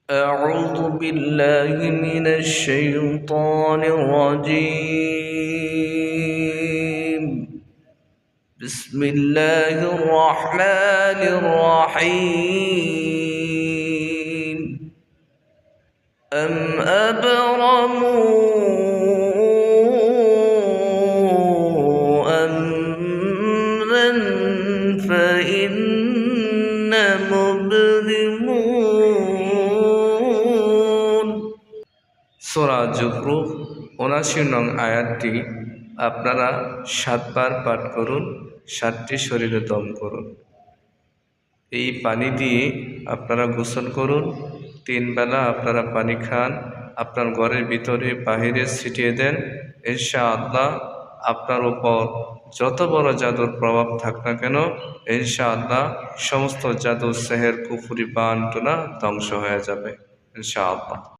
أعوذ بالله من الشيطان الرجيم. بسم الله الرحمن الرحيم. أم أبرموا أمرا فإنا مبرمون। সূরা যুখরুফ ৭৯ নং আয়াতটি আপনারা ৭ বার পাঠ করুন, ৭টি শরীরে দম করুন। এই পানি দিয়ে আপনারা গোসল করুন, ৩ বেলা আপনারা পানি খান, আপনার ঘরের ভিতরে বাহিরে ছিটিয়ে দেন। ইনশাআল্লাহ আপনার উপর যত বড় জাদুর প্রভাব থাক না কেন, ইনশাআল্লাহ সমস্ত জাদু, সেহের, কুফরি, বানটনা ধ্বংস হয়ে যাবে ইনশাআল্লাহ।